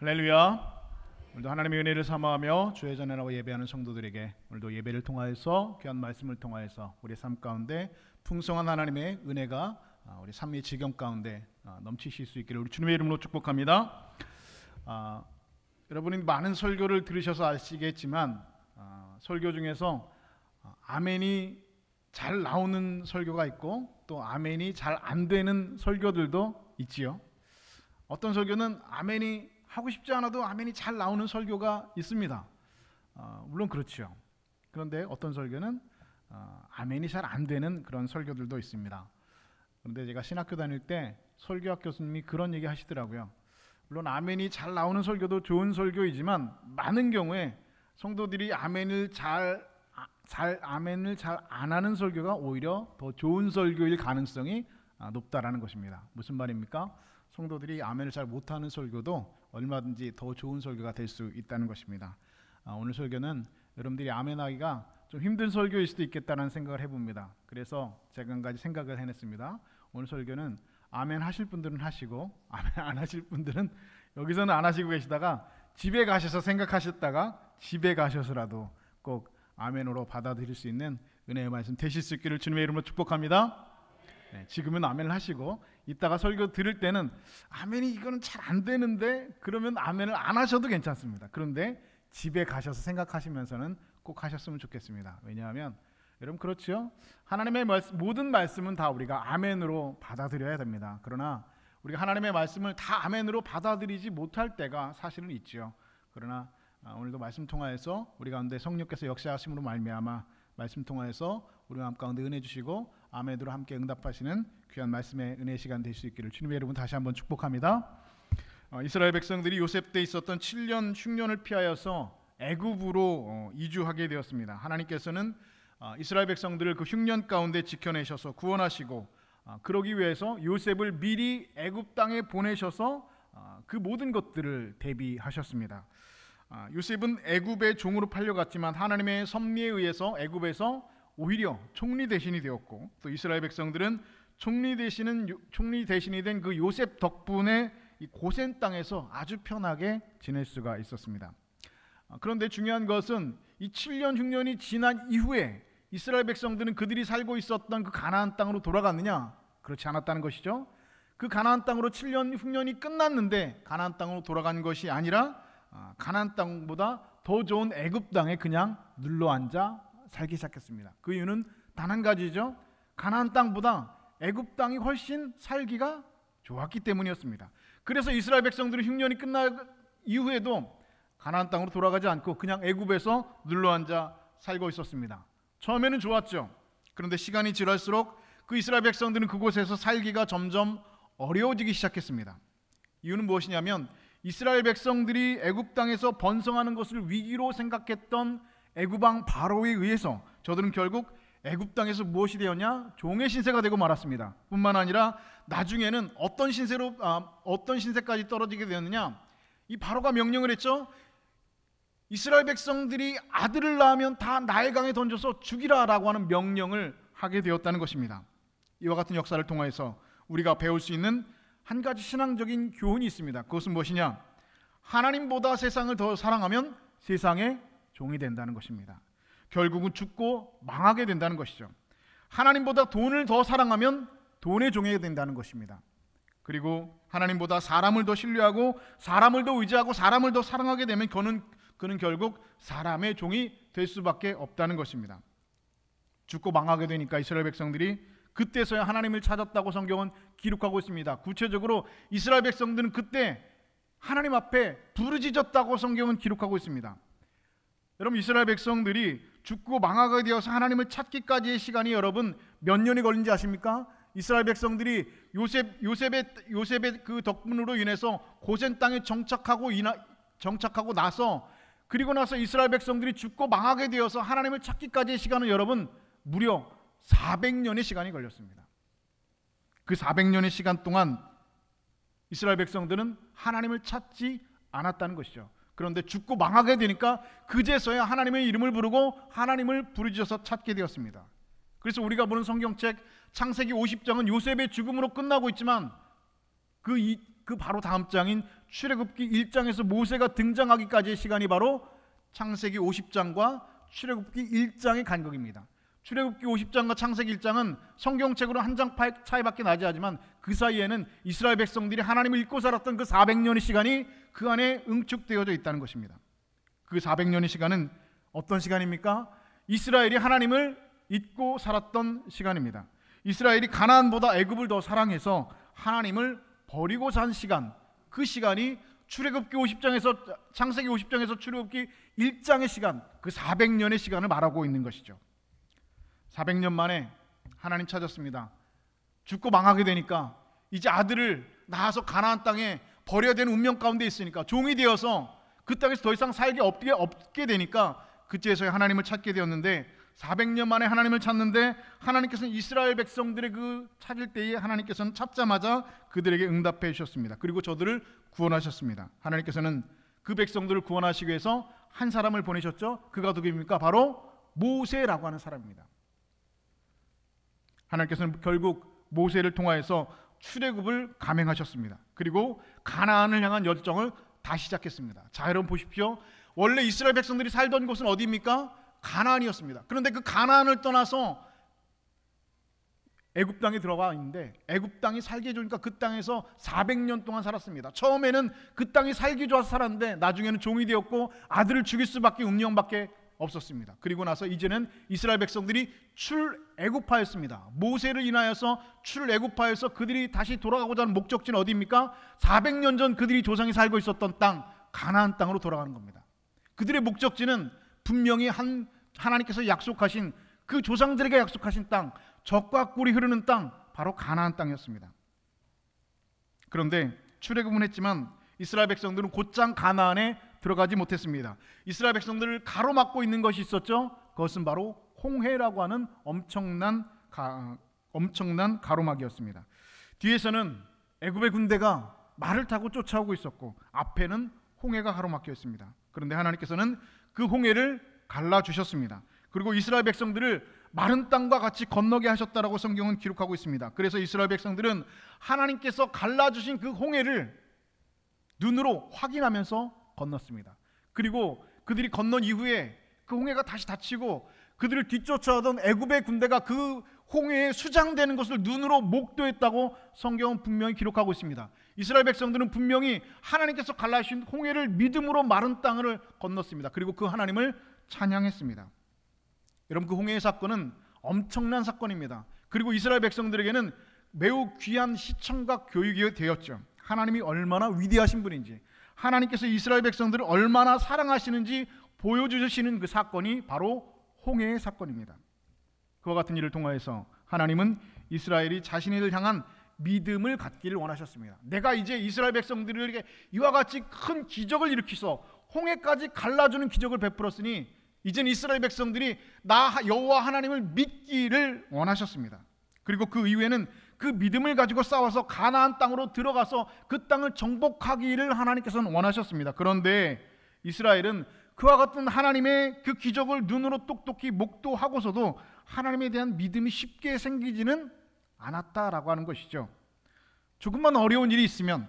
할렐루야. 오늘도 하나님의 은혜를 사모하며 주의 전에 나와 예배하는 성도들에게 오늘도 예배를 통하여서 귀한 말씀을 통하여서 우리 삶 가운데 풍성한 하나님의 은혜가 우리 삶의 지경 가운데 넘치실 수 있기를 우리 주님의 이름으로 축복합니다. 여러분이 많은 설교를 들으셔서 아시겠지만 설교 중에서 아멘이 잘 나오는 설교가 있고 또 아멘이 잘 안 되는 설교들도 있지요. 어떤 설교는 아멘이 하고 싶지 않아도 아멘이 잘 나오는 설교가 있습니다. 물론 그렇죠. 그런데 어떤 설교는 아멘이 잘 안 되는 그런 설교들도 있습니다. 그런데 제가 신학교 다닐 때 설교학 교수님이 그런 얘기 하시더라고요. 물론 아멘이 잘 나오는 설교도 좋은 설교이지만 많은 경우에 성도들이 아멘을 잘 안 하는 설교가 오히려 더 좋은 설교일 가능성이 높다라는 것입니다. 무슨 말입니까? 성도들이 아멘을 잘 못하는 설교도 얼마든지 더 좋은 설교가 될 수 있다는 것입니다. 오늘 설교는 여러분들이 아멘하기가 좀 힘든 설교일 수도 있겠다는 생각을 해봅니다. 그래서 제가 한 가지 생각을 해냈습니다. 오늘 설교는 아멘 하실 분들은 하시고 아멘 안 하실 분들은 여기서는 안 하시고 계시다가 집에 가셔서 생각하셨다가 집에 가셔서라도 꼭 아멘으로 받아들일 수 있는 은혜의 말씀 되실 수 있기를 주님의 이름으로 축복합니다. 지금은 아멘을 하시고 이따가 설교 들을 때는 아멘이 이거는 잘 안 되는데 그러면 아멘을 안 하셔도 괜찮습니다. 그런데 집에 가셔서 생각하시면서는 꼭 하셨으면 좋겠습니다. 왜냐하면 여러분 그렇죠? 하나님의 모든 말씀은 다 우리가 아멘으로 받아들여야 됩니다. 그러나 우리가 하나님의 말씀을 다 아멘으로 받아들이지 못할 때가 사실은 있죠. 그러나 오늘도 말씀 통하여서 우리 가운데 성령께서 역사하심으로 말미암아 말씀 통하여서 우리 마음 가운데 은혜 주시고 아멘으로 함께 응답하시는 귀한 말씀의 은혜 시간 될 수 있기를 주님의 여러분 다시 한번 축복합니다. 이스라엘 백성들이 요셉 때 있었던 7년 흉년을 피하여서 애굽으로 이주하게 되었습니다. 하나님께서는 이스라엘 백성들을 그 흉년 가운데 지켜내셔서 구원하시고 그러기 위해서 요셉을 미리 애굽 땅에 보내셔서 그 모든 것들을 대비하셨습니다. 요셉은 애굽의 종으로 팔려갔지만 하나님의 섭리에 의해서 애굽에서 오히려 총리 대신이 되었고 또 이스라엘 백성들은 총리 대신이 된 그 요셉 덕분에 이 고센 땅에서 아주 편하게 지낼 수가 있었습니다. 그런데 중요한 것은 이 7년 흉년이 지난 이후에 이스라엘 백성들은 그들이 살고 있었던 그 가나안 땅으로 돌아갔느냐? 그렇지 않았다는 것이죠. 그 가나안 땅으로 7년 흉년이 끝났는데 가나안 땅으로 돌아간 것이 아니라 가나안 땅보다 더 좋은 애굽 땅에 그냥 눌러앉아 살기 시작했습니다. 그 이유는 단 한 가지죠. 가나안 땅보다 애굽 땅이 훨씬 살기가 좋았기 때문이었습니다. 그래서 이스라엘 백성들은 흉년이 끝난 이후에도 가나안 땅으로 돌아가지 않고 그냥 애굽에서 눌러앉아 살고 있었습니다. 처음에는 좋았죠. 그런데 시간이 지날수록 그 이스라엘 백성들은 그곳에서 살기가 점점 어려워지기 시작했습니다. 이유는 무엇이냐면 이스라엘 백성들이 애굽 땅에서 번성하는 것을 위기로 생각했던 애굽 왕 바로에 의해서 저들은 결국 애굽 땅에서 무엇이 되었냐? 종의 신세가 되고 말았습니다. 뿐만 아니라 나중에는 어떤 신세까지 떨어지게 되었느냐? 이 바로가 명령을 했죠. 이스라엘 백성들이 아들을 낳으면 다 나일강에 던져서 죽이라라고 하는 명령을 하게 되었다는 것입니다. 이와 같은 역사를 통해서 우리가 배울 수 있는 한 가지 신앙적인 교훈이 있습니다. 그것은 무엇이냐? 하나님보다 세상을 더 사랑하면 세상의 종이 된다는 것입니다. 결국은 죽고 망하게 된다는 것이죠. 하나님보다 돈을 더 사랑하면 돈의 종이 된다는 것입니다. 그리고 하나님보다 사람을 더 신뢰하고 사람을 더 의지하고 사람을 더 사랑하게 되면 그는 결국 사람의 종이 될 수밖에 없다는 것입니다. 죽고 망하게 되니까 이스라엘 백성들이 그때서야 하나님을 찾았다고 성경은 기록하고 있습니다. 구체적으로 이스라엘 백성들은 그때 하나님 앞에 부르짖었다고 성경은 기록하고 있습니다. 여러분 이스라엘 백성들이 죽고 망하게 되어서 하나님을 찾기까지의 시간이 여러분 몇 년이 걸린지 아십니까? 이스라엘 백성들이 요셉의 그 덕분으로 인해서 고센 땅에 정착하고 나서 그리고 나서 이스라엘 백성들이 죽고 망하게 되어서 하나님을 찾기까지의 시간은 여러분 무려 400년의 시간이 걸렸습니다. 그 400년의 시간 동안 이스라엘 백성들은 하나님을 찾지 않았다는 것이죠. 그런데 죽고 망하게 되니까 그제서야 하나님의 이름을 부르고 하나님을 부르짖어서 찾게 되었습니다. 그래서 우리가 보는 성경책 창세기 50장은 요셉의 죽음으로 끝나고 있지만 그 그 바로 다음 장인 출애굽기 1장에서 모세가 등장하기까지의 시간이 바로 창세기 50장과 출애굽기 1장의 간격입니다. 출애굽기 50장과 창세기 1장은 성경책으로 한 장 차이밖에 나지 않지만 그 사이에는 이스라엘 백성들이 하나님을 잊고 살았던 그 400년의 시간이 그 안에 응축되어져 있다는 것입니다. 그 400년의 시간은 어떤 시간입니까? 이스라엘이 하나님을 잊고 살았던 시간입니다. 이스라엘이 가나안보다 애굽을 더 사랑해서 하나님을 버리고 산 시간, 그 시간이 출애굽기 50장에서 창세기 50장에서 출애굽기 1장의 시간, 그 400년의 시간을 말하고 있는 것이죠. 400년 만에 하나님 찾았습니다. 죽고 망하게 되니까 이제 아들을 낳아서 가나안 땅에 버려야 되는 운명 가운데 있으니까 종이 되어서 그 땅에서 더 이상 살기 없게 되니까 그때서야 하나님을 찾게 되었는데 400년 만에 하나님을 찾는데 하나님께서는 이스라엘 백성들의 그 찾을 때에 하나님께서는 찾자마자 그들에게 응답해 주셨습니다. 그리고 저들을 구원하셨습니다. 하나님께서는 그 백성들을 구원하시기 위해서 한 사람을 보내셨죠. 그가 누구입니까? 바로 모세라고 하는 사람입니다. 하나님께서는 결국 모세를 통하여서 출애굽을 감행하셨습니다. 그리고 가나안을 향한 열정을 다시 시작했습니다. 자, 여러분 보십시오. 원래 이스라엘 백성들이 살던 곳은 어디입니까? 가나안이었습니다. 그런데 그 가나안을 떠나서 애굽 땅에 들어가 있는데 애굽 땅이 살기 좋으니까 그 땅에서 400년 동안 살았습니다. 처음에는 그 땅이 살기 좋아서 살았는데 나중에는 종이 되었고 아들을 죽일 수밖에 운명밖에 없었습니다. 그리고 나서 이제는 이스라엘 백성들이 출애굽하였습니다. 모세를 인하여서 출애굽하여서 그들이 다시 돌아가고자 하는 목적지는 어디입니까? 400년 전 그들이 조상이 살고 있었던 땅, 가나안 땅으로 돌아가는 겁니다. 그들의 목적지는 분명히 하나님께서 약속하신 그 조상들에게 약속하신 땅, 젖과 꿀이 흐르는 땅, 바로 가나안 땅이었습니다. 그런데 출애굽은 했지만 이스라엘 백성들은 곧장 가나안에 들어가지 못했습니다. 이스라엘 백성들을 가로막고 있는 것이 있었죠. 그것은 바로 홍해라고 하는 엄청난 가로막이었습니다. 뒤에서는 애굽의 군대가 말을 타고 쫓아오고 있었고 앞에는 홍해가 가로막혀 있습니다. 그런데 하나님께서는 그 홍해를 갈라주셨습니다. 그리고 이스라엘 백성들을 마른 땅과 같이 건너게 하셨다라고 성경은 기록하고 있습니다. 그래서 이스라엘 백성들은 하나님께서 갈라주신 그 홍해를 눈으로 확인하면서 건넜습니다. 그리고 그들이 건넌 이후에 그 홍해가 다시 닫히고 그들을 뒤쫓아오던 애굽의 군대가 그 홍해에 수장되는 것을 눈으로 목도했다고 성경은 분명히 기록하고 있습니다. 이스라엘 백성들은 분명히 하나님께서 갈라주신 홍해를 믿음으로 마른 땅을 건넜습니다. 그리고 그 하나님을 찬양했습니다. 여러분, 그 홍해의 사건은 엄청난 사건입니다. 그리고 이스라엘 백성들에게는 매우 귀한 시청각 교육이 되었죠. 하나님이 얼마나 위대하신 분인지, 하나님께서 이스라엘 백성들을 얼마나 사랑하시는지 보여주시는 그 사건이 바로 홍해의 사건입니다. 그와 같은 일을 통하여서 하나님은 이스라엘이 자신을 향한 믿음을 갖기를 원하셨습니다. 내가 이제 이스라엘 백성들에게 이와 같이 큰 기적을 일으키서 홍해까지 갈라주는 기적을 베풀었으니 이젠 이스라엘 백성들이 나 여호와 하나님을 믿기를 원하셨습니다. 그리고 그 이후에는 그 믿음을 가지고 싸워서 가나안 땅으로 들어가서 그 땅을 정복하기를 하나님께서는 원하셨습니다. 그런데 이스라엘은 그와 같은 하나님의 그 기적을 눈으로 똑똑히 목도하고서도 하나님에 대한 믿음이 쉽게 생기지는 않았다라고 하는 것이죠. 조금만 어려운 일이 있으면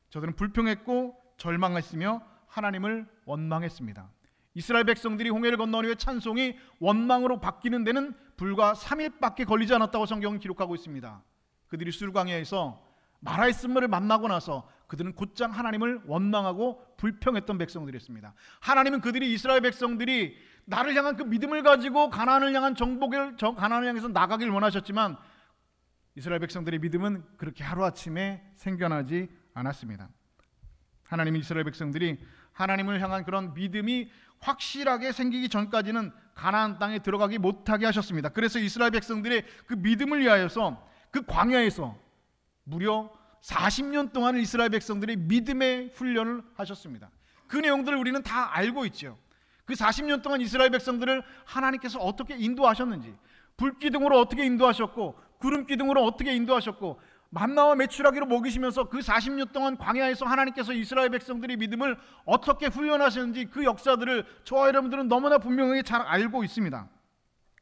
저들은 불평했고 절망했으며 하나님을 원망했습니다. 이스라엘 백성들이 홍해를 건넌 후에 찬송이 원망으로 바뀌는 데는 불과 3일밖에 걸리지 않았다고 성경은 기록하고 있습니다. 그들이 술광야에서 마라의 쓴물을 만나고 나서 그들은 곧장 하나님을 원망하고 불평했던 백성들이었습니다. 하나님은 그들이 이스라엘 백성들이 나를 향한 그 믿음을 가지고 가나안을 향한 가나안을 향해서 나가길 원하셨지만 이스라엘 백성들의 믿음은 그렇게 하루아침에 생겨나지 않았습니다. 하나님은 이스라엘 백성들이 하나님을 향한 그런 믿음이 확실하게 생기기 전까지는 가나안 땅에 들어가기 못하게 하셨습니다. 그래서 이스라엘 백성들의 그 믿음을 위하여서 그 광야에서 무려 40년 동안을 이스라엘 백성들이 믿음의 훈련을 하셨습니다. 그 내용들을 우리는 다 알고 있죠. 그 40년 동안 이스라엘 백성들을 하나님께서 어떻게 인도하셨는지, 불기둥으로 어떻게 인도하셨고 구름기둥으로 어떻게 인도하셨고 만나와 메추라기로 먹이시면서 그 40년 동안 광야에서 하나님께서 이스라엘 백성들의 믿음을 어떻게 훈련하셨는지 그 역사들을 저와 여러분들은 너무나 분명하게 잘 알고 있습니다.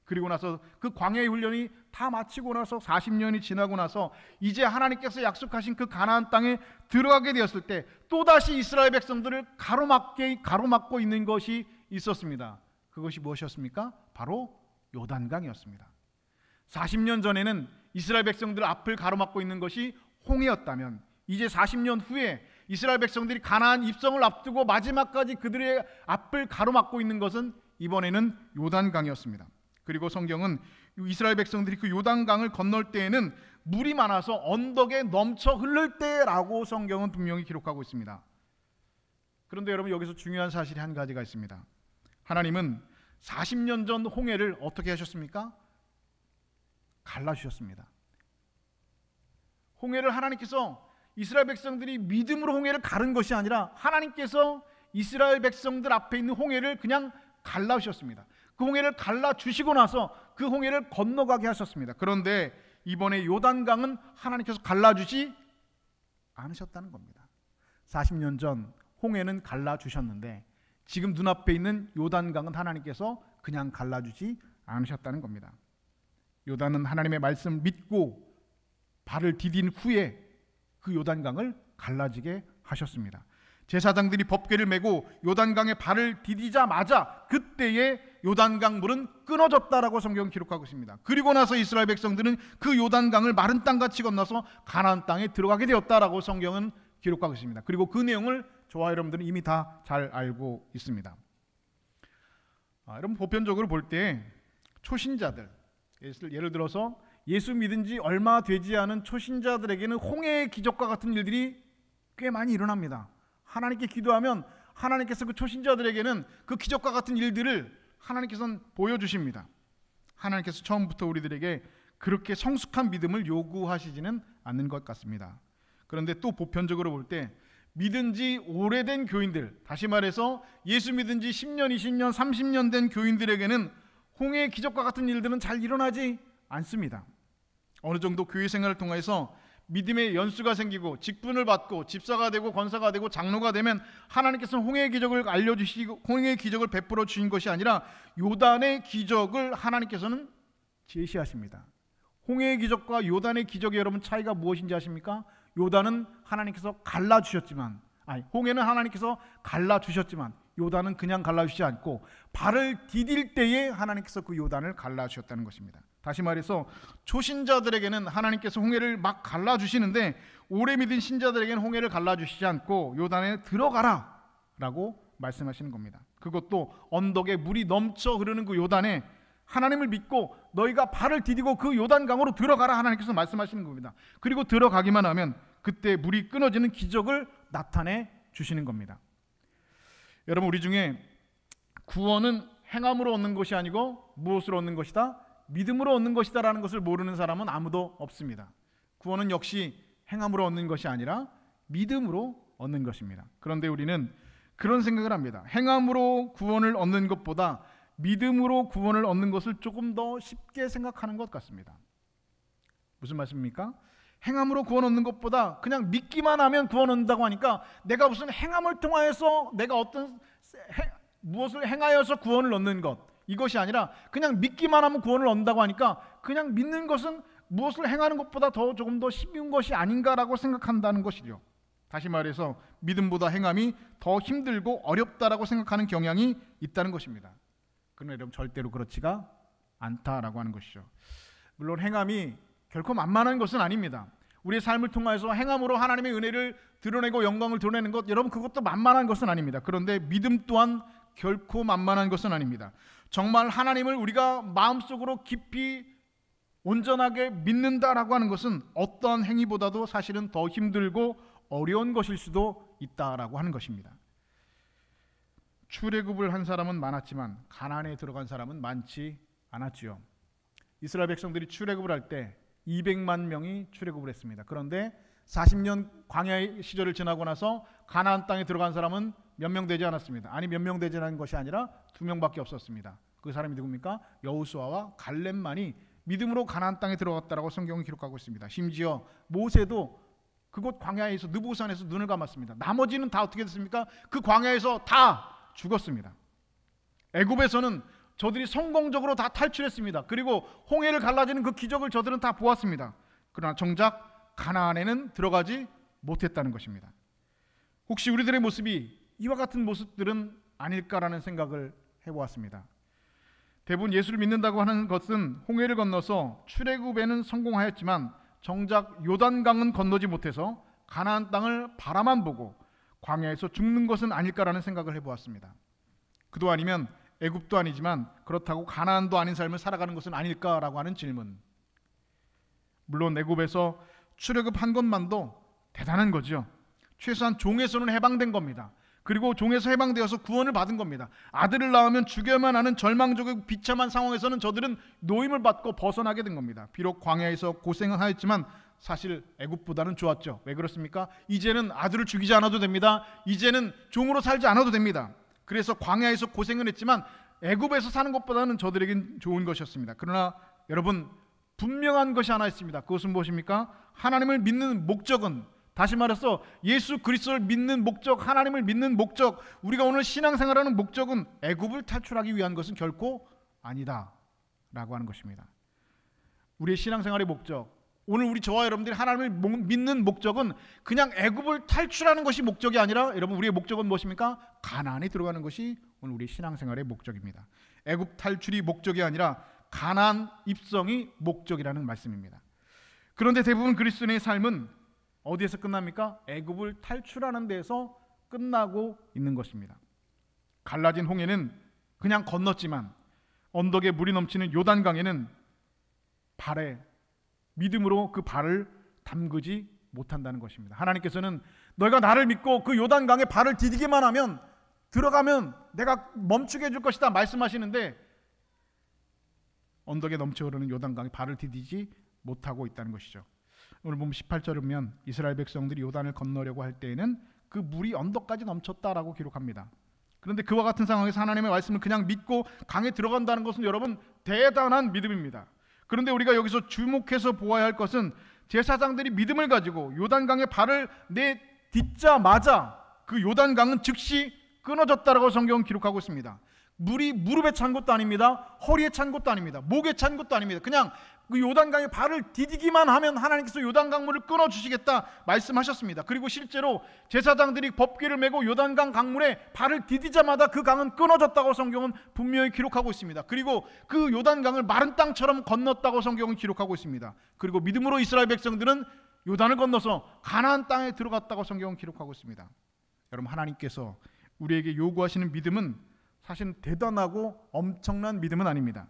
그리고 나서 그 광야의 훈련이 다 마치고 나서 40년이 지나고 나서 이제 하나님께서 약속하신 그 가나안 땅에 들어가게 되었을 때 또다시 이스라엘 백성들을 가로막고 있는 것이 있었습니다. 그것이 무엇이었습니까? 바로 요단강이었습니다. 40년 전에는 이스라엘 백성들 앞을 가로막고 있는 것이 홍해였다면 이제 40년 후에 이스라엘 백성들이 가나안 입성을 앞두고 마지막까지 그들의 앞을 가로막고 있는 것은 이번에는 요단강이었습니다. 그리고 성경은 이스라엘 백성들이 그 요단강을 건널 때에는 물이 많아서 언덕에 넘쳐 흐를 때라고 성경은 분명히 기록하고 있습니다. 그런데 여러분, 여기서 중요한 사실이 한 가지가 있습니다. 하나님은 40년 전 홍해를 어떻게 하셨습니까? 갈라주셨습니다. 홍해를 하나님께서 이스라엘 백성들이 믿음으로 홍해를 가른 것이 아니라 하나님께서 이스라엘 백성들 앞에 있는 홍해를 그냥 갈라주셨습니다. 그 홍해를 갈라주시고 나서 그 홍해를 건너가게 하셨습니다. 그런데 이번에 요단강은 하나님께서 갈라주지 않으셨다는 겁니다. 40년 전 홍해는 갈라주셨는데 지금 눈앞에 있는 요단강은 하나님께서 그냥 갈라주지 않으셨다는 겁니다. 요단은 하나님의 말씀을 믿고 발을 디딘 후에 그 요단강을 갈라지게 하셨습니다. 제사장들이 법궤를 메고 요단강에 발을 디디자마자 그때에 요단강 물은 끊어졌다라고 성경은 기록하고 있습니다. 그리고 나서 이스라엘 백성들은 그 요단강을 마른 땅같이 건너서 가나안 땅에 들어가게 되었다라고 성경은 기록하고 있습니다. 그리고 그 내용을 저와 여러분들은 이미 다 잘 알고 있습니다. 여러분, 보편적으로 볼 때 초신자들, 예를 들어서 예수 믿은 지 얼마 되지 않은 초신자들에게는 홍해의 기적과 같은 일들이 꽤 많이 일어납니다. 하나님께 기도하면 하나님께서 그 초신자들에게는 그 기적과 같은 일들을 하나님께서는 보여주십니다. 하나님께서 처음부터 우리들에게 그렇게 성숙한 믿음을 요구하시지는 않는 것 같습니다. 그런데 또 보편적으로 볼 때 믿은 지 오래된 교인들, 다시 말해서 예수 믿은 지 10년, 20년, 30년 된 교인들에게는 홍해의 기적과 같은 일들은 잘 일어나지 않습니다. 어느 정도 교회 생활을 통해서 믿음의 연수가 생기고 직분을 받고 집사가 되고 권사가 되고 장로가 되면 하나님께서는 홍해의 기적을 알려주시고 홍해의 기적을 베풀어 주신 것이 아니라 요단의 기적을 하나님께서는 제시하십니다. 홍해의 기적과 요단의 기적의 여러분 차이가 무엇인지 아십니까? 요단은 하나님께서 갈라주셨지만, 홍해는 하나님께서 갈라주셨지만 요단은 그냥 갈라주시지 않고 발을 디딜 때에 하나님께서 그 요단을 갈라주셨다는 것입니다. 다시 말해서 초신자들에게는 하나님께서 홍해를 막 갈라주시는데 오래 믿은 신자들에게는 홍해를 갈라주시지 않고 요단에 들어가라 라고 말씀하시는 겁니다. 그것도 언덕에 물이 넘쳐 흐르는 그 요단에 하나님을 믿고 너희가 발을 디디고 그 요단강으로 들어가라 하나님께서 말씀하시는 겁니다. 그리고 들어가기만 하면 그때 물이 끊어지는 기적을 나타내 주시는 겁니다. 여러분, 우리 중에 구원은 행함으로 얻는 것이 아니고 무엇으로 얻는 것이다? 믿음으로 얻는 것이다 라는 것을 모르는 사람은 아무도 없습니다. 구원은 역시 행함으로 얻는 것이 아니라 믿음으로 얻는 것입니다. 그런데 우리는 그런 생각을 합니다. 행함으로 구원을 얻는 것보다 믿음으로 구원을 얻는 것을 조금 더 쉽게 생각하는 것 같습니다. 무슨 말씀입니까? 행함으로 구원 얻는 것보다 그냥 믿기만 하면 구원 얻는다고 하니까 내가 무슨 행함을 통하여서 내가 어떤 무엇을 행하여서 구원을 얻는 것, 이것이 아니라 그냥 믿기만 하면 구원을 얻는다고 하니까 그냥 믿는 것은 무엇을 행하는 것보다 조금 더 쉬운 것이 아닌가라고 생각한다는 것이죠. 다시 말해서 믿음보다 행함이 더 힘들고 어렵다라고 생각하는 경향이 있다는 것입니다. 그러나 여러분, 절대로 그렇지가 않다라고 하는 것이죠. 물론 행함이 결코 만만한 것은 아닙니다. 우리의 삶을 통해서 행함으로 하나님의 은혜를 드러내고 영광을 드러내는 것, 여러분, 그것도 만만한 것은 아닙니다. 그런데 믿음 또한 결코 만만한 것은 아닙니다. 정말 하나님을 우리가 마음속으로 깊이 온전하게 믿는다라고 하는 것은 어떠한 행위보다도 사실은 더 힘들고 어려운 것일 수도 있다라고 하는 것입니다. 출애굽을 한 사람은 많았지만 가나안에 들어간 사람은 많지 않았지요. 이스라엘 백성들이 출애굽을 할 때 200만 명이 출애굽을 했습니다. 그런데 40년 광야의 시절을 지나고 나서 가나안 땅에 들어간 사람은 몇 명 되지 않았습니다. 아니, 몇 명 되지 않은 것이 아니라 2명밖에 없었습니다. 그 사람이 누굽니까? 여호수아와 갈렙만이 믿음으로 가나안 땅에 들어갔다라고 성경은 기록하고 있습니다. 심지어 모세도 그곳 광야에서 느보산에서 눈을 감았습니다. 나머지는 다 어떻게 됐습니까? 그 광야에서 다 죽었습니다. 애굽에서는 저들이 성공적으로 다 탈출했습니다. 그리고 홍해를 갈라지는 그 기적을 저들은 다 보았습니다. 그러나 정작 가나안에는 들어가지 못했다는 것입니다. 혹시 우리들의 모습이 이와 같은 모습들은 아닐까라는 생각을 해보았습니다. 대부분 예수를 믿는다고 하는 것은 홍해를 건너서 출애굽에는 성공하였지만 정작 요단강은 건너지 못해서 가나안 땅을 바라만 보고 광야에서 죽는 것은 아닐까라는 생각을 해보았습니다. 그도 아니면 애굽도 아니지만 그렇다고 가나안도 아닌 삶을 살아가는 것은 아닐까라고 하는 질문. 물론 애굽에서 출애굽한 것만도 대단한 거죠. 최소한 종에서는 해방된 겁니다. 그리고 종에서 해방되어서 구원을 받은 겁니다. 아들을 낳으면 죽여야만 하는 절망적이고 비참한 상황에서는 저들은 노임을 받고 벗어나게 된 겁니다. 비록 광야에서 고생은 하였지만 사실 애굽보다는 좋았죠. 왜 그렇습니까? 이제는 아들을 죽이지 않아도 됩니다. 이제는 종으로 살지 않아도 됩니다. 그래서 광야에서 고생은 했지만 애굽에서 사는 것보다는 저들에겐 좋은 것이었습니다. 그러나 여러분, 분명한 것이 하나 있습니다. 그것은 무엇입니까? 하나님을 믿는 목적은, 다시 말해서 예수 그리스도를 믿는 목적, 하나님을 믿는 목적, 우리가 오늘 신앙생활하는 목적은 애굽을 탈출하기 위한 것은 결코 아니다 라고 하는 것입니다. 우리의 신앙생활의 목적, 오늘 저와 여러분들이 하나님을 믿는 목적은 그냥 애굽을 탈출하는 것이 목적이 아니라, 여러분, 우리의 목적은 무엇입니까? 가나안에 들어가는 것이 오늘 우리 신앙생활의 목적입니다. 애굽 탈출이 목적이 아니라 가나안 입성이 목적이라는 말씀입니다. 그런데 대부분 그리스도인의 삶은 어디에서 끝납니까? 애굽을 탈출하는 데에서 끝나고 있는 것입니다. 갈라진 홍해는 그냥 건넜지만 언덕에 물이 넘치는 요단강에는 발에 믿음으로 그 발을 담그지 못한다는 것입니다. 하나님께서는 너희가 나를 믿고 그 요단강에 발을 디디기만 하면, 들어가면 내가 멈추게 해줄 것이다 말씀하시는데 언덕에 넘쳐 흐르는 요단강에 발을 디디지 못하고 있다는 것이죠. 오늘 보면 18절을 보면 이스라엘 백성들이 요단을 건너려고 할 때에는 그 물이 언덕까지 넘쳤다라고 기록합니다. 그런데 그와 같은 상황에서 하나님의 말씀을 그냥 믿고 강에 들어간다는 것은 여러분 대단한 믿음입니다. 그런데 우리가 여기서 주목해서 보아야 할 것은 제사장들이 믿음을 가지고 요단강에 발을 내딛자마자 그 요단강은 즉시 끊어졌다라고 성경은 기록하고 있습니다. 물이 무릎에 찬 것도 아닙니다. 허리에 찬 것도 아닙니다. 목에 찬 것도 아닙니다. 그냥 그 요단강에 발을 디디기만 하면 하나님께서 요단강 물을 끊어주시겠다 말씀하셨습니다. 그리고 실제로 제사장들이 법궤를 메고 요단강 강물에 발을 디디자마자 그 강은 끊어졌다고 성경은 분명히 기록하고 있습니다. 그리고 그 요단강을 마른 땅처럼 건넜다고 성경은 기록하고 있습니다. 그리고 믿음으로 이스라엘 백성들은 요단을 건너서 가나안 땅에 들어갔다고 성경은 기록하고 있습니다. 여러분, 하나님께서 우리에게 요구하시는 믿음은 사실 대단하고 엄청난 믿음은 아닙니다.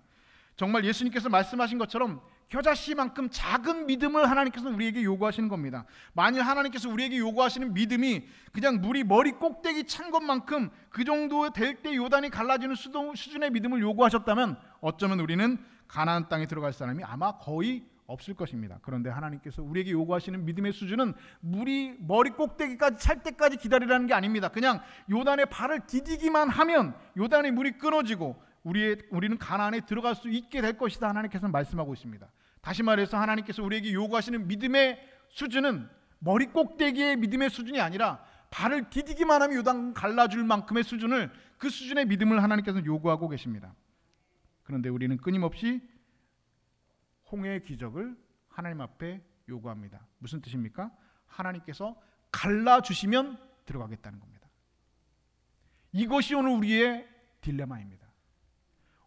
정말 예수님께서 말씀하신 것처럼 겨자씨만큼 작은 믿음을 하나님께서 우리에게 요구하시는 겁니다. 만일 하나님께서 우리에게 요구하시는 믿음이 그냥 물이 머리 꼭대기 찬 것만큼 그 정도 될 때 요단이 갈라지는 수준의 믿음을 요구하셨다면 어쩌면 우리는 가나안 땅에 들어갈 사람이 아마 거의 없을 것입니다. 그런데 하나님께서 우리에게 요구하시는 믿음의 수준은 물이 머리 꼭대기까지 찰 때까지 기다리라는 게 아닙니다. 그냥 요단에 발을 디디기만 하면 요단의 물이 끊어지고 우리는 가나안에 들어갈 수 있게 될 것이다 하나님께서 말씀하고 있습니다. 다시 말해서 하나님께서 우리에게 요구하시는 믿음의 수준은 머리 꼭대기의 믿음의 수준이 아니라 발을 디디기만 하면 요단 갈라줄 만큼의 수준을, 그 수준의 믿음을 하나님께서 요구하고 계십니다. 그런데 우리는 끊임없이 홍해의 기적을 하나님 앞에 요구합니다. 무슨 뜻입니까? 하나님께서 갈라주시면 들어가겠다는 겁니다. 이것이 오늘 우리의 딜레마입니다.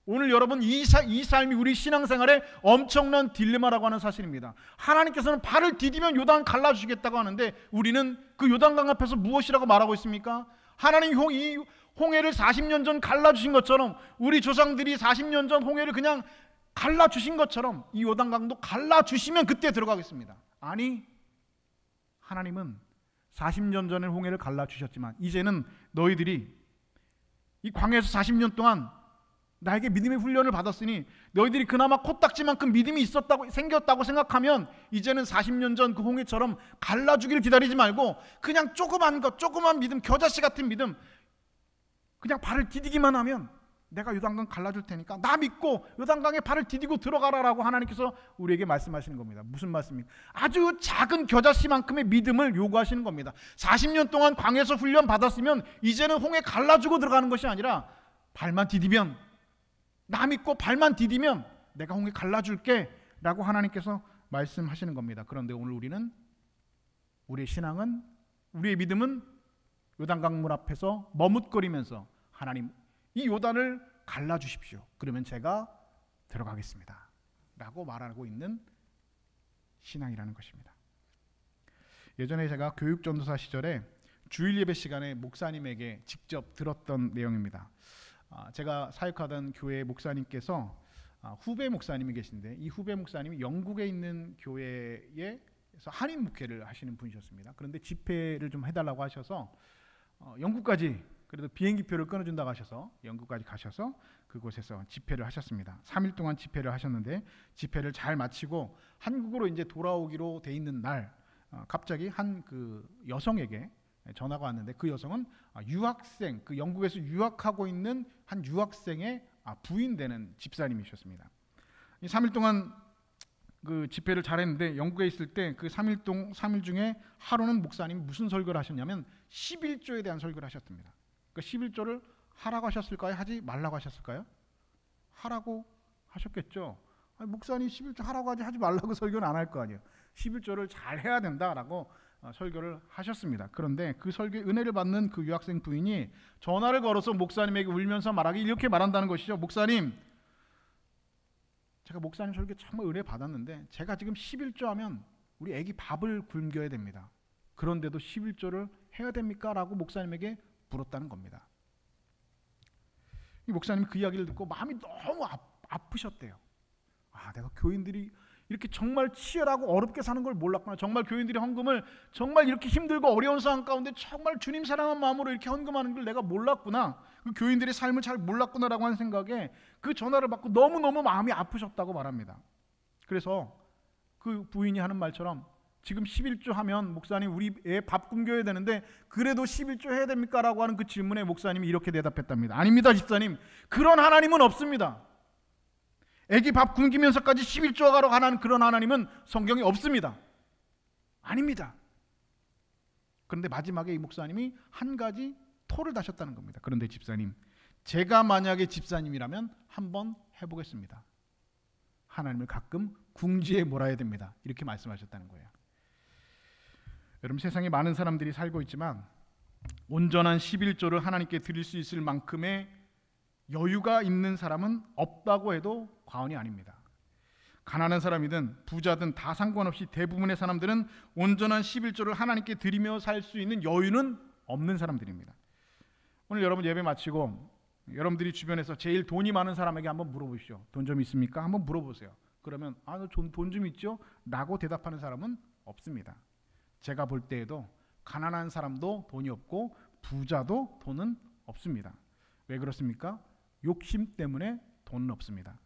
오늘 여러분, 이 삶이 우리 신앙생활의 엄청난 딜레마라고 하는 사실입니다. 하나님께서는 발을 디디면 요단 갈라주시겠다고 하는데 우리는 그 요단강 앞에서 무엇이라고 말하고 있습니까? 하나님 이 홍해를 40년 전 갈라주신 것처럼, 우리 조상들이 40년 전 홍해를 그냥 갈라주신 것처럼 이 요단강도 갈라주시면 그때 들어가겠습니다. 아니, 하나님은 40년 전에 홍해를 갈라주셨지만 이제는 너희들이 이 광야에서 40년 동안 나에게 믿음의 훈련을 받았으니 너희들이 그나마 코딱지만큼 믿음이 생겼다고 생각하면 이제는 40년 전 그 홍해처럼 갈라주기를 기다리지 말고 그냥 조그만 믿음, 겨자씨 같은 믿음, 그냥 발을 디디기만 하면 내가 요단강 갈라줄 테니까 나 믿고 요단강에 발을 디디고 들어가라라고 하나님께서 우리에게 말씀하시는 겁니다. 무슨 말씀입니까? 아주 작은 겨자씨만큼의 믿음을 요구하시는 겁니다. 40년 동안 광야에서 훈련 받았으면 이제는 홍해 갈라주고 들어가는 것이 아니라 발만 디디면 나 믿고 발만 디디면 내가 홍해 갈라줄게 라고 하나님께서 말씀하시는 겁니다. 그런데 오늘 우리의 신앙은, 우리의 믿음은 요단강물 앞에서 머뭇거리면서 하나님, 이 요단을 갈라주십시오. 그러면 제가 들어가겠습니다 라고 말하고 있는 신앙이라는 것입니다. 예전에 제가 교육전도사 시절에 주일 예배 시간에 목사님에게 직접 들었던 내용입니다. 제가 사역하던 교회 목사님께서 후배 목사님이 계신데, 이 후배 목사님이 영국에 있는 교회에서 한인 목회를 하시는 분이셨습니다. 그런데 집회를 좀 해달라고 하셔서 영국까지, 그래도 비행기표를 끊어준다고 하셔서 영국까지 가셔서 그곳에서 집회를 하셨습니다. 3일 동안 집회를 하셨는데, 집회를 잘 마치고 한국으로 이제 돌아오기로 돼 있는 날, 갑자기 한 그 여성에게 전화가 왔는데, 그 여성은 유학생, 그 영국에서 유학하고 있는 한 유학생의 부인 되는 집사님이셨습니다. 이 3일 동안 그 집회를 잘했는데, 영국에 있을 때 그 3일 중에 하루는 목사님이 무슨 설교를 하셨냐면 11조에 대한 설교를 하셨습니다. 그 11조를 하라고 하셨을까요? 하지 말라고 하셨을까요? 하라고 하셨겠죠. 목사님 11조 하라고 하지 말라고 설교는 안 할 거 아니에요. 11조를 잘 해야 된다라고 설교를 하셨습니다. 그런데 그 설교의 은혜를 받는 그 유학생 부인이 전화를 걸어서 목사님에게 울면서 말하기, 이렇게 말한다는 것이죠. 목사님, 제가 목사님 설교 정말 은혜 받았는데 제가 지금 11조 하면 우리 애기 밥을 굶겨야 됩니다. 그런데도 11조를 해야 됩니까? 라고 목사님에게 물었다는 겁니다. 이 목사님이 그 이야기를 듣고 마음이 너무 아프셨대요. 내가 교인들이 이렇게 정말 치열하고 어렵게 사는 걸 몰랐구나. 정말 교인들이 헌금을 정말 이렇게 힘들고 어려운 상황 가운데 정말 주님 사랑하는 마음으로 이렇게 헌금하는 걸 내가 몰랐구나. 그 교인들의 삶을 잘 몰랐구나라고 하는 생각에 그 전화를 받고 너무너무 마음이 아프셨다고 말합니다. 그래서 그 부인이 하는 말처럼 지금 11조 하면 목사님 우리 애 밥 굶겨야 되는데 그래도 11조 해야 됩니까? 라고 하는 그 질문에 목사님이 이렇게 대답했답니다. 아닙니다, 집사님. 그런 하나님은 없습니다. 애기 밥 굶기면서까지 11조 하러 가는 그런 하나님은 성경에 없습니다. 아닙니다. 그런데 마지막에 이 목사님이 한 가지 토를 다셨다는 겁니다. 그런데 집사님, 제가 만약에 집사님이라면 한번 해보겠습니다. 하나님을 가끔 궁지에 몰아야 됩니다. 이렇게 말씀하셨다는 거예요. 여러분, 세상에 많은 사람들이 살고 있지만 온전한 11조를 하나님께 드릴 수 있을 만큼의 여유가 있는 사람은 없다고 해도 과언이 아닙니다. 가난한 사람이든 부자든 다 상관없이 대부분의 사람들은 온전한 11조를 하나님께 드리며 살 수 있는 여유는 없는 사람들입니다. 오늘 여러분 예배 마치고 여러분들이 주변에서 제일 돈이 많은 사람에게 한번 물어보십시오. 돈 좀 있습니까? 한번 물어보세요. 그러면 너 돈 좀 있죠? 라고 대답하는 사람은 없습니다. 제가 볼 때에도 가난한 사람도 돈이 없고 부자도 돈은 없습니다. 왜 그렇습니까? 욕심 때문에 돈은 없습니다.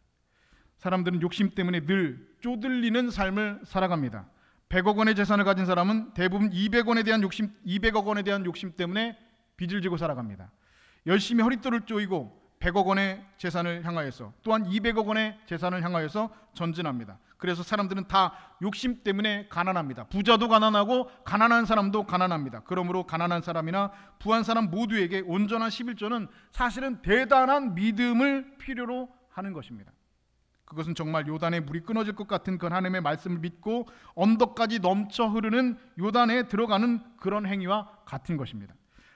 사람들은 욕심 때문에 늘 쪼들리는 삶을 살아갑니다. 100억 원의 재산을 가진 사람은 대부분 200억 원에 대한 욕심 때문에 빚을 지고 살아갑니다. 열심히 허리띠를 쪼이고 100억 원의 재산을 향하여서, 또한 200억 원의 재산을 향하여서 전진합니다. 그래서 사람들은 다 욕심 때문에 가난합니다. 부자도 가난하고 가난한 사람도 가난합니다. 그러므로 가난한 사람이나 부한 사람 모두에게 온전한 11조는 사실은 대단한 믿음을 필요로 하는 것입니다. 그것은 정말 요단에 물이 끊어질 것 같은 그 하나님의 말씀을 믿고 언덕까지 넘쳐 흐르는 요단에 들어가는 그런 행위와 같은 것입니다.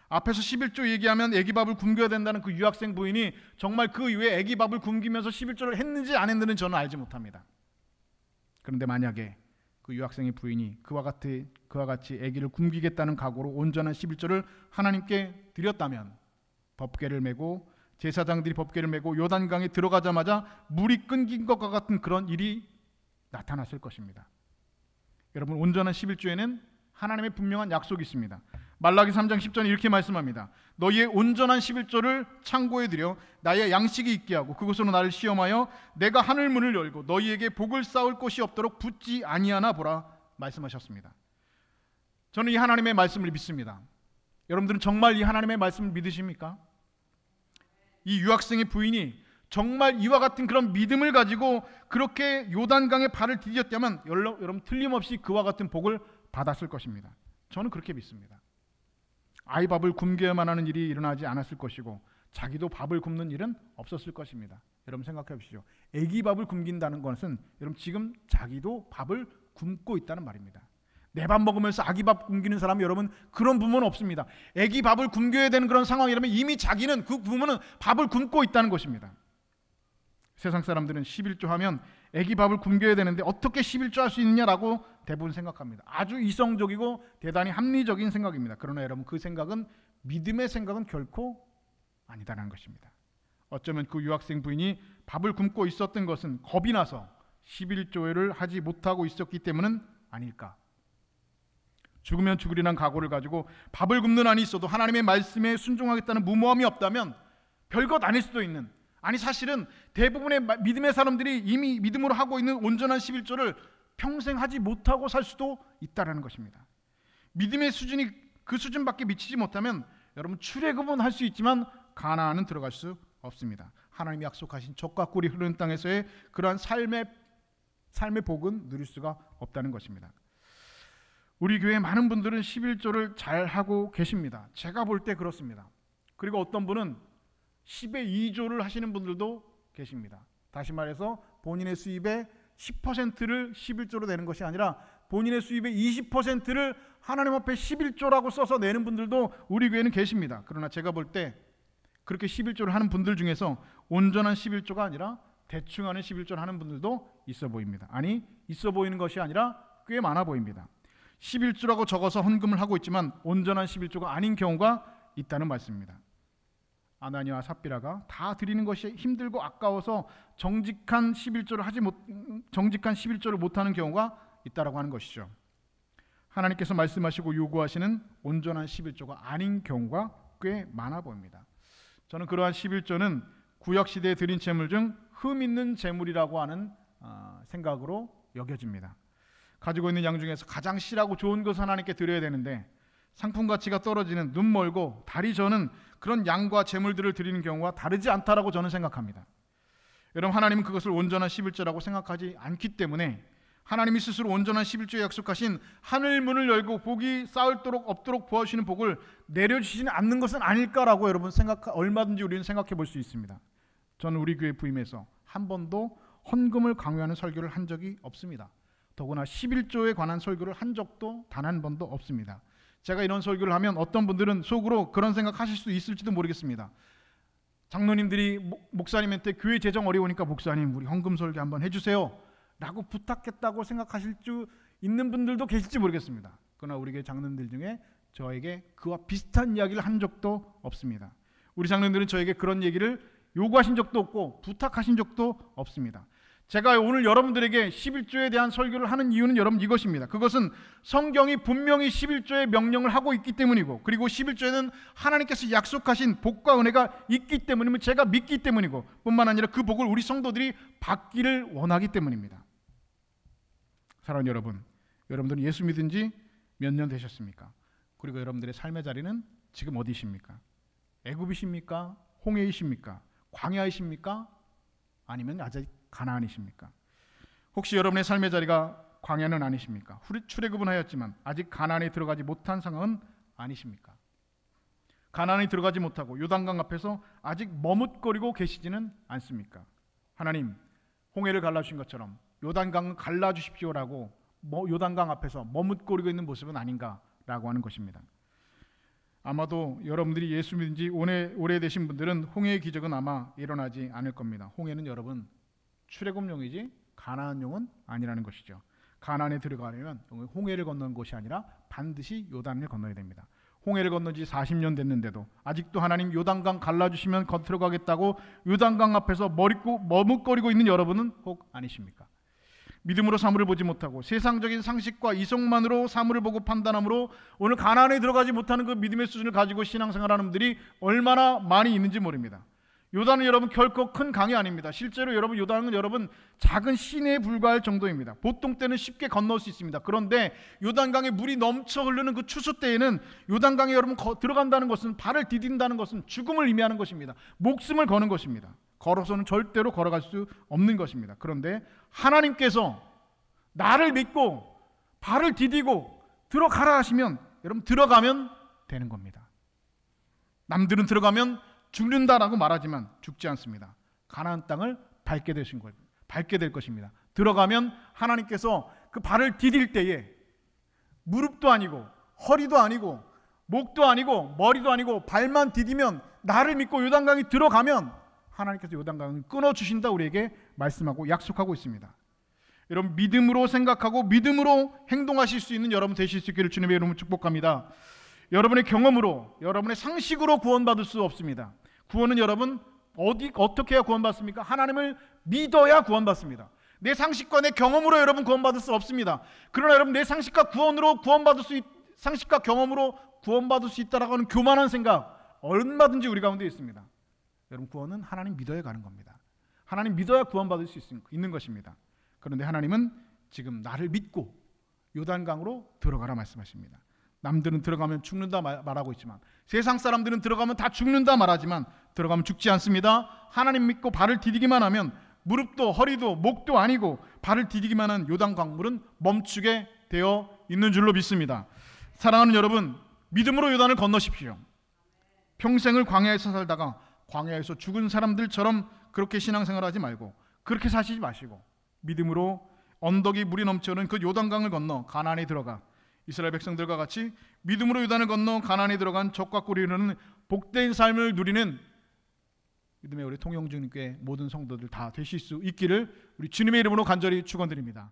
앞에서 11조 얘기하면 애기밥을 굶겨야 된다는 그 유학생 부인이 정말 그 이후에 애기밥을 굶기면서 11조를 했는지 안 했는지는 저는 알지 못합니다. 그런데 만약에 그 유학생의 부인이 그와 같이 아기를 굶기겠다는 각오로 온전한 11조를 하나님께 드렸다면, 법궤를 메고 제사장들이 법궤를 메고 요단강에 들어가자마자 물이 끊긴 것과 같은 그런 일이 나타났을 것입니다. 여러분, 온전한 11조에는 하나님의 분명한 약속이 있습니다. 말라기 3장 10절에 이렇게 말씀합니다. 너희의 온전한 11조를 창고에 들여 나의 양식이 있게 하고 그것으로 나를 시험하여 내가 하늘 문을 열고 너희에게 복을 쌓을 곳이 없도록 붙지 아니하나 보라 말씀하셨습니다. 저는 이 하나님의 말씀을 믿습니다. 여러분들은 정말 이 하나님의 말씀을 믿으십니까? 이 유학생의 부인이 정말 이와 같은 그런 믿음을 가지고 그렇게 요단강에 발을 디뎠다면 여러분 틀림없이 그와 같은 복을 받았을 것입니다. 저는 그렇게 믿습니다. 아이밥을 굶겨야만 하는 일이 일어나지 않았을 것이고, 자기도 밥을 굶는 일은 없었을 것입니다. 여러분 생각해 보시죠. 애기 밥을 굶긴다는 것은 여러분 지금 자기도 밥을 굶고 있다는 말입니다. 내 밥 먹으면서 아기 밥 굶기는 사람이 여러분 그런 부모는 없습니다. 애기 밥을 굶겨야 되는 그런 상황이라면 이미 자기는 그 부모는 밥을 굶고 있다는 것입니다. 세상 사람들은 11조 하면 애기 밥을 굶겨야 되는데 어떻게 11조 할 수 있느냐라고 대부분 생각합니다. 아주 이성적이고 대단히 합리적인 생각입니다. 그러나 여러분 그 생각은 믿음의 생각은 결코 아니다라는 것입니다. 어쩌면 그 유학생 부인이 밥을 굶고 있었던 것은 겁이 나서 11조를 하지 못하고 있었기 때문은 아닐까. 죽으면 죽으리란 각오를 가지고 밥을 굶는 한이 있어도 하나님의 말씀에 순종하겠다는 무모함이 없다면 별것 아닐 수도 있는, 아니 사실은 대부분의 믿음의 사람들이 이미 믿음으로 하고 있는 온전한 11조를 평생 하지 못하고 살 수도 있다라는 것입니다. 믿음의 수준이 그 수준밖에 미치지 못하면 여러분 출애굽은 할 수 있지만 가나안은 들어갈 수 없습니다. 하나님이 약속하신 젖과 꿀이 흐르는 땅에서의 그러한 삶의 복은 누릴 수가 없다는 것입니다. 우리 교회 많은 분들은 11조를 잘 하고 계십니다. 제가 볼 때 그렇습니다. 그리고 어떤 분은 10의 2조를 하시는 분들도 계십니다. 다시 말해서 본인의 수입의 10%를 11조로 내는 것이 아니라 본인의 수입의 20%를 하나님 앞에 11조라고 써서 내는 분들도 우리 교회는 계십니다. 그러나 제가 볼 때 그렇게 11조를 하는 분들 중에서 온전한 11조가 아니라 대충 하는 11조를 하는 분들도 있어 보입니다. 아니, 있어 보이는 것이 아니라 꽤 많아 보입니다. 11조라고 적어서 헌금을 하고 있지만 온전한 11조가 아닌 경우가 있다는 말씀입니다. 아나니와 삽비라가 다 드리는 것이 힘들고 아까워서 정직한 11조를 못하는 경우가 있다라고 하는 것이죠. 하나님께서 말씀하시고 요구하시는 온전한 11조가 아닌 경우가 꽤 많아 보입니다. 저는 그러한 11조는 구약시대에 드린 재물 중 흠 있는 재물이라고 하는 생각으로 여겨집니다. 가지고 있는 양 중에서 가장 실하고 좋은 것을 하나님께 드려야 되는데 상품 가치가 떨어지는 눈 멀고 다리 저는 그런 양과 재물들을 드리는 경우와 다르지 않다라고 저는 생각합니다. 여러분 하나님은 그것을 온전한 11조라고 생각하지 않기 때문에 하나님이 스스로 온전한 11조에 약속하신 하늘 문을 열고 복이 쌓을도록 없도록 부어주시는 복을 내려주시지 않는 것은 아닐까라고 여러분 얼마든지 우리는 생각해 볼 수 있습니다. 저는 우리 교회 부임에서 한 번도 헌금을 강요하는 설교를 한 적이 없습니다. 더구나 11조에 관한 설교를 한 적도 단 한 번도 없습니다. 제가 이런 설교를 하면 어떤 분들은 속으로 그런 생각하실 수 있을지도 모르겠습니다. 장로님들이 목사님한테 교회 재정 어려우니까 목사님 우리 헌금 설교 한번 해주세요 라고 부탁했다고 생각하실 수 있는 분들도 계실지 모르겠습니다. 그러나 우리 교회 장로님들 중에 저에게 그와 비슷한 이야기를 한 적도 없습니다. 우리 장로님들은 저에게 그런 얘기를 요구하신 적도 없고 부탁하신 적도 없습니다. 제가 오늘 여러분들에게 11조에 대한 설교를 하는 이유는 여러분 이것입니다. 그것은 성경이 분명히 11조의 명령을 하고 있기 때문이고, 그리고 11조에는 하나님께서 약속하신 복과 은혜가 있기 때문이고, 제가 믿기 때문이고, 뿐만 아니라 그 복을 우리 성도들이 받기를 원하기 때문입니다. 사랑하는 여러분, 여러분들은 예수 믿은 지 몇 년 되셨습니까? 그리고 여러분들의 삶의 자리는 지금 어디십니까? 애굽이십니까? 홍해이십니까? 광야이십니까? 아니면 아직 가나안이십니까? 혹시 여러분의 삶의 자리가 광야는 아니십니까? 출애굽은 하였지만 아직 가나안에 들어가지 못한 상황은 아니십니까? 가나안에 들어가지 못하고 요단강 앞에서 아직 머뭇거리고 계시지는 않습니까? 하나님 홍해를 갈라주신 것처럼 요단강을 갈라주십시오라고 요단강 앞에서 머뭇거리고 있는 모습은 아닌가라고 하는 것입니다. 아마도 여러분들이 예수 믿은 지 오래되신 분들은 홍해의 기적은 아마 일어나지 않을 겁니다. 홍해는 여러분 출애굽용이지 가나안용은 아니라는 것이죠. 가나안에 들어가려면 홍해를 건너는 것이 아니라 반드시 요단을 건너야 됩니다. 홍해를 건넌 지 40년 됐는데도 아직도 하나님 요단강 갈라주시면 들어가겠다고 요단강 앞에서 머뭇거리고 있는 여러분은 혹 아니십니까? 믿음으로 사물을 보지 못하고 세상적인 상식과 이성만으로 사물을 보고 판단함으로 오늘 가나안에 들어가지 못하는 그 믿음의 수준을 가지고 신앙생활하는 분들이 얼마나 많이 있는지 모릅니다. 요단은 여러분 결코 큰 강이 아닙니다. 실제로 여러분 요단은 여러분 작은 시내에 불과할 정도입니다. 보통 때는 쉽게 건널 수 있습니다. 그런데 요단강에 물이 넘쳐 흐르는 그 추수 때에는 요단강에 여러분 들어간다는 것은 발을 디딘다는 것은 죽음을 의미하는 것입니다. 목숨을 거는 것입니다. 걸어서는 절대로 걸어갈 수 없는 것입니다. 그런데 하나님께서 나를 믿고 발을 디디고 들어가라 하시면 여러분 들어가면 되는 겁니다. 남들은 들어가면 죽는다라고 말하지만 죽지 않습니다. 가나안 땅을 밟게 될 것입니다. 들어가면 하나님께서 그 발을 디딜 때에 무릎도 아니고 허리도 아니고 목도 아니고 머리도 아니고 발만 디디면, 나를 믿고 요단강에 들어가면 하나님께서 요단강을 끊어주신다 우리에게 말씀하고 약속하고 있습니다. 여러분, 믿음으로 생각하고 믿음으로 행동하실 수 있는 여러분 되실 수 있기를 주님의 이름으로 축복합니다. 여러분의 경험으로, 여러분의 상식으로 구원받을 수 없습니다. 구원은 여러분 어떻게 해야 구원받습니까? 하나님을 믿어야 구원받습니다. 내 상식과 내 경험으로 여러분 구원받을 수 없습니다. 그러나 여러분, 내 상식과 상식과 경험으로 구원받을 수 있다라고 하는 교만한 생각 얼마든지 우리 가운데 있습니다. 여러분, 구원은 하나님 믿어야 가는 겁니다. 하나님 믿어야 구원받을 수 있는 것입니다. 그런데 하나님은 지금 나를 믿고 요단강으로 들어가라 말씀하십니다. 남들은 들어가면 죽는다 말하고 있지만, 세상 사람들은 들어가면 다 죽는다 말하지만 들어가면 죽지 않습니다. 하나님 믿고 발을 디디기만 하면 무릎도 허리도 목도 아니고 발을 디디기만 한 요단강물은 멈추게 되어 있는 줄로 믿습니다. 사랑하는 여러분, 믿음으로 요단을 건너십시오. 평생을 광야에서 살다가 광야에서 죽은 사람들처럼 그렇게 신앙생활하지 말고, 그렇게 사시지 마시고 믿음으로 언덕이 물이 넘쳐오는 그 요단강을 건너 가나안에 들어가 이스라엘 백성들과 같이 믿음으로 요단을 건너 가나안에 들어간 적과 꿀이 흐르는 복된 삶을 누리는 믿음의 우리 통영중교회 모든 성도들 다 되실 수 있기를 우리 주님의 이름으로 간절히 축원드립니다.